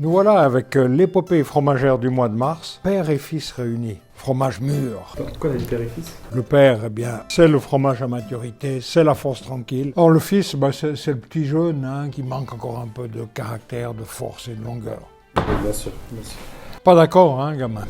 Nous voilà avec l'épopée fromagère du mois de mars, père et fils réunis. Fromage mûr. Pourquoi on a dit père et fils? Le père, eh bien, c'est le fromage à maturité, c'est la force tranquille. Or le fils, c'est le petit jeune qui manque encore un peu de caractère, de force et de longueur. Oui, bien sûr, bien sûr. Pas d'accord, gamin?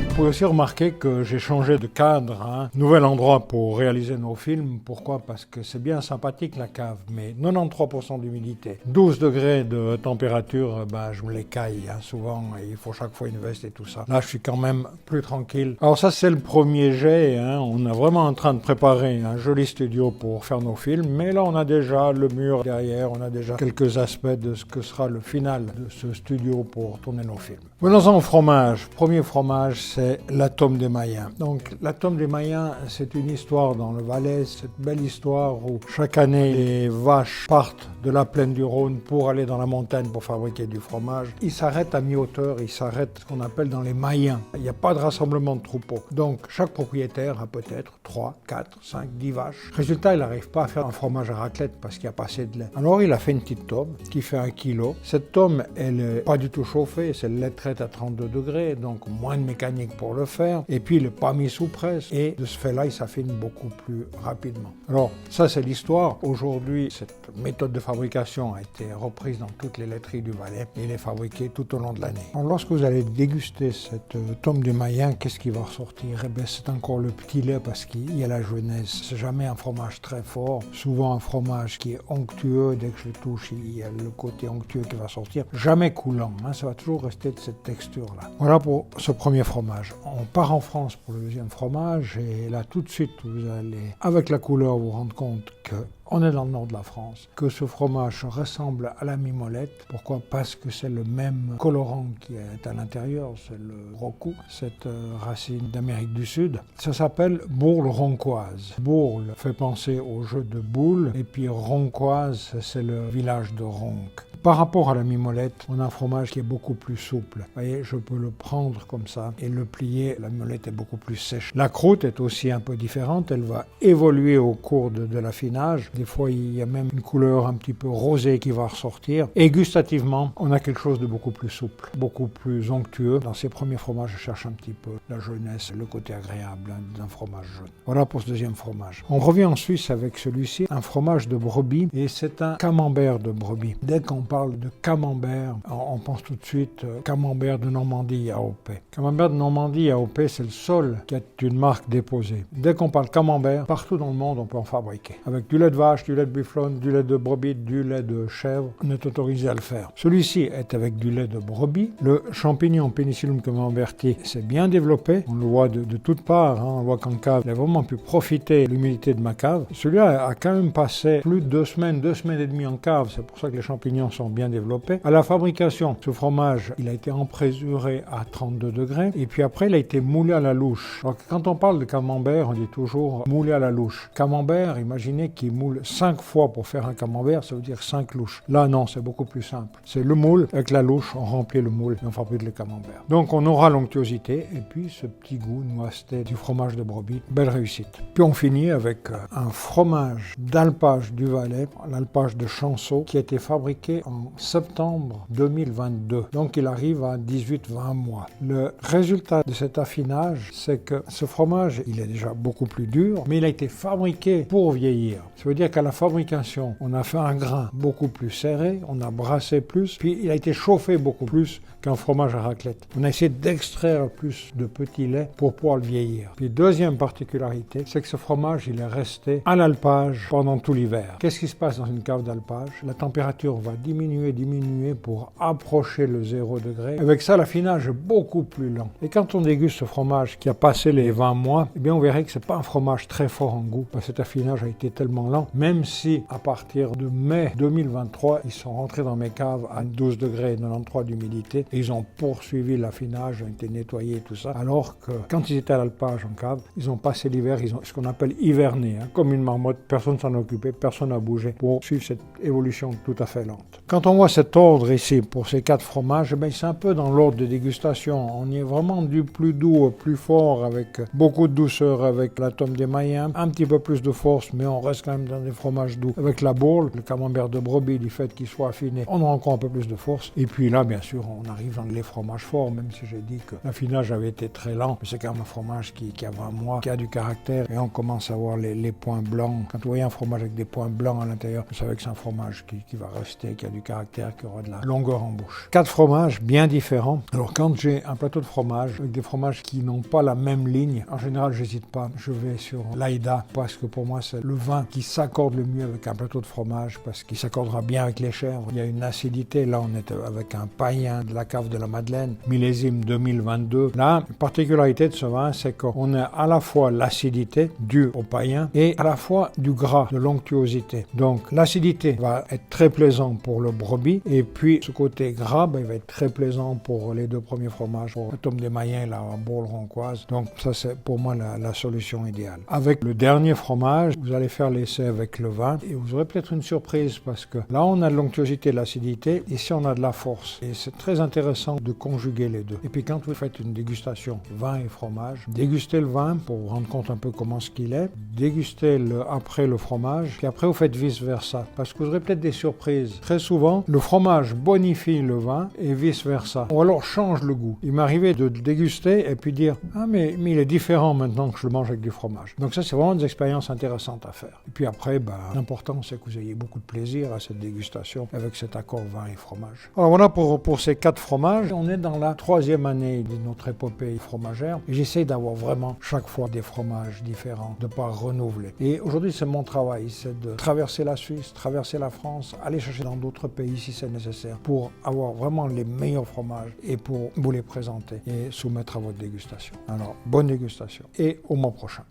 Vous pouvez aussi remarquer que j'ai changé de cadre, nouvel endroit pour réaliser nos films. Pourquoi? Parce que c'est bien sympathique la cave, mais 93% d'humidité, 12 degrés de température, je me les caille souvent, et il faut chaque fois une veste et tout ça. Là, je suis quand même plus tranquille. Alors ça, c'est le premier jet, on est vraiment en train de préparer un joli studio pour faire nos films, mais là, on a déjà le mur derrière, on a déjà quelques aspects de ce que sera le final de ce studio pour tourner nos films. Venons-en au fromage. Premier fromage, c'est l'atome des Mayens. Donc l'atome des Mayens, c'est une histoire dans le Valais, cette belle histoire où chaque année les vaches partent de la plaine du Rhône pour aller dans la montagne pour fabriquer du fromage. Ils s'arrêtent à mi-hauteur, ils s'arrêtent ce qu'on appelle dans les Mayens. Il n'y a pas de rassemblement de troupeaux. Donc chaque propriétaire a peut-être 3, 4, 5, 10 vaches. Résultat, il n'arrive pas à faire un fromage à raclette parce qu'il n'y a pas assez de lait. Alors il a fait une petite tome qui fait 1 kilo. Cette tome, elle n'est pas du tout chauffée, c'est le lait traite à 32 degrés, donc moins de mécanique pour le faire, et puis il n'est pas mis sous presse, et de ce fait-là, il s'affine beaucoup plus rapidement. Alors, ça c'est l'histoire. Aujourd'hui, cette méthode de fabrication a été reprise dans toutes les laiteries du Valais, et il est fabriqué tout au long de l'année. Alors, lorsque vous allez déguster cette tome des Mayens, qu'est-ce qui va ressortir? Eh bien, c'est encore le petit lait, parce qu'il y a la jeunesse. C'est jamais un fromage très fort, souvent un fromage qui est onctueux, dès que je le touche, il y a le côté onctueux qui va sortir, jamais coulant, ça va toujours rester de cette texture-là. Voilà pour ce premier fromage. On part en France pour le deuxième fromage et là tout de suite vous allez avec la couleur vous rendre compte que on est dans le nord de la France, que ce fromage ressemble à la mimolette. Pourquoi? Parce que c'est le même colorant qui est à l'intérieur, c'est le rocou, cette racine d'Amérique du Sud. Ça s'appelle bourle roncoise. Bourle fait penser au jeu de boules et puis roncoise, c'est le village de Ronque. Par rapport à la mimolette, on a un fromage qui est beaucoup plus souple. Vous voyez, je peux le prendre comme ça et le plier. La mimolette est beaucoup plus sèche. La croûte est aussi un peu différente. Elle va évoluer au cours de l'affinage. Des fois, il y a même une couleur un petit peu rosée qui va ressortir. Et gustativement, on a quelque chose de beaucoup plus souple, beaucoup plus onctueux. Dans ces premiers fromages, je cherche un petit peu la jeunesse, le côté agréable d'un fromage jaune. Voilà pour ce deuxième fromage. On revient en Suisse avec celui-ci, un fromage de brebis, et c'est un camembert de brebis. Dès qu'on parle de camembert, on pense tout de suite camembert de Normandie AOP. Camembert de Normandie AOP, c'est le seul qui est une marque déposée. Dès qu'on parle camembert, partout dans le monde, on peut en fabriquer. Avec du lait de vache, du lait de bufflonne, du lait de brebis, du lait de chèvre, on est autorisé à le faire. Celui-ci est avec du lait de brebis. Le champignon Penicillium camemberti s'est bien développé. On le voit de toutes parts. On voit qu'en cave, il a vraiment pu profiter de l'humidité de ma cave. Celui-là a quand même passé plus de 2 semaines et demie en cave. C'est pour ça que les champignons sont bien développés. À la fabrication, ce fromage, il a été emprésuré à 32 degrés. Et puis après, il a été moulé à la louche. Alors quand on parle de camembert, on dit toujours moulé à la louche. Camembert, imaginez qu'il moule 5 fois pour faire un camembert, ça veut dire 5 louches. Là, non, c'est beaucoup plus simple. C'est le moule, avec la louche, on remplit le moule et on fabrique le camembert. Donc, on aura l'onctuosité et puis ce petit goût noiseté du fromage de brebis. Belle réussite. Puis on finit avec un fromage d'alpage du Valais, l'alpage de Chanceau, qui a été fabriqué en septembre 2022. Donc, il arrive à 18-20 mois. Le résultat de cet affinage, c'est que ce fromage, il est déjà beaucoup plus dur, mais il a été fabriqué pour vieillir. Ça veut dire qu'à la fabrication, on a fait un grain beaucoup plus serré, on a brassé plus, puis il a été chauffé beaucoup plus qu'un fromage à raclette. On a essayé d'extraire plus de petit lait pour pouvoir le vieillir. Puis deuxième particularité, c'est que ce fromage, il est resté à l'alpage pendant tout l'hiver. Qu'est-ce qui se passe dans une cave d'alpage? La température va diminuer pour approcher le 0 degré. Avec ça, l'affinage est beaucoup plus lent. Et quand on déguste ce fromage qui a passé les 20 mois, eh bien on verrait que c'est pas un fromage très fort en goût, parce que cet affinage a été tellement lent, même si à partir de mai 2023, ils sont rentrés dans mes caves à 12 degrés et 93 d'humidité, Et ils ont poursuivi l'affinage, ont été nettoyés et tout ça. Alors que quand ils étaient à l'alpage en cave, ils ont passé l'hiver, ils ont ce qu'on appelle hiverné, comme une marmotte. Personne s'en occupait, personne n'a bougé pour suivre cette évolution tout à fait lente. Quand on voit cet ordre ici pour ces 4 fromages, c'est un peu dans l'ordre de dégustation. On y est vraiment du plus doux au plus fort, avec beaucoup de douceur avec la tome des Mayens, un petit peu plus de force, mais on reste quand même dans des fromages doux. Avec la bourle, le camembert de brebis, du fait qu'il soit affiné, on a encore un peu plus de force. Et puis là, bien sûr, on arrive dans les fromages forts, même si j'ai dit que l'affinage avait été très lent. C'est quand même un fromage qui a 20 mois, qui a du caractère, et on commence à voir les points blancs. Quand vous voyez un fromage avec des points blancs à l'intérieur, vous savez que c'est un fromage qui va rester, qui a du caractère, qui aura de la longueur en bouche. 4 fromages bien différents. Alors quand j'ai un plateau de fromage, avec des fromages qui n'ont pas la même ligne, en général, j'hésite pas. Je vais sur l'Aïda, parce que pour moi, c'est le vin qui s'accorde le mieux avec un plateau de fromage, parce qu'il s'accordera bien avec les chèvres. Il y a une acidité. Là, on est avec un païen de la cave de la Madeleine, millésime 2022. Là, la particularité de ce vin, c'est qu'on a à la fois l'acidité due au païen et à la fois du gras, de l'onctuosité. Donc, l'acidité va être très plaisant pour le brebis, et puis ce côté gras, il va être très plaisant pour les 2 premiers fromages, pour la tome des Mayens, la bourle roncoise. Donc, ça, c'est pour moi la solution idéale. Avec le dernier fromage, vous allez faire l'essai avec le vin, et vous aurez peut-être une surprise, parce que là, on a de l'onctuosité et de l'acidité, ici, on a de la force. Et c'est très intéressant de conjuguer les deux. Et puis, quand vous faites une dégustation, vin et fromage, dégustez le vin pour vous rendre compte un peu comment ce qu'il est, dégustez après le fromage, puis après, vous faites vice-versa, parce que vous aurez peut-être des surprises. Très souvent, le fromage bonifie le vin et vice-versa. Ou alors change le goût. Il m'est arrivé de le déguster et puis dire « Ah, mais il est différent maintenant que je le mange avec du fromage. » Donc ça, c'est vraiment des expériences intéressantes à faire. Et puis après, l'important, c'est que vous ayez beaucoup de plaisir à cette dégustation avec cet accord vin et fromage. Alors voilà pour ces 4 fromages. On est dans la 3e année de notre épopée fromagère. Et j'essaie d'avoir vraiment chaque fois des fromages différents, de ne pas renouveler. Et aujourd'hui, c'est mon travail, c'est de traverser la Suisse, traverser la France, aller chercher dans d'autres pays si c'est nécessaire, pour avoir vraiment les meilleurs fromages et pour vous les présenter et soumettre à votre dégustation. Alors, bonne dégustation et au mois prochain.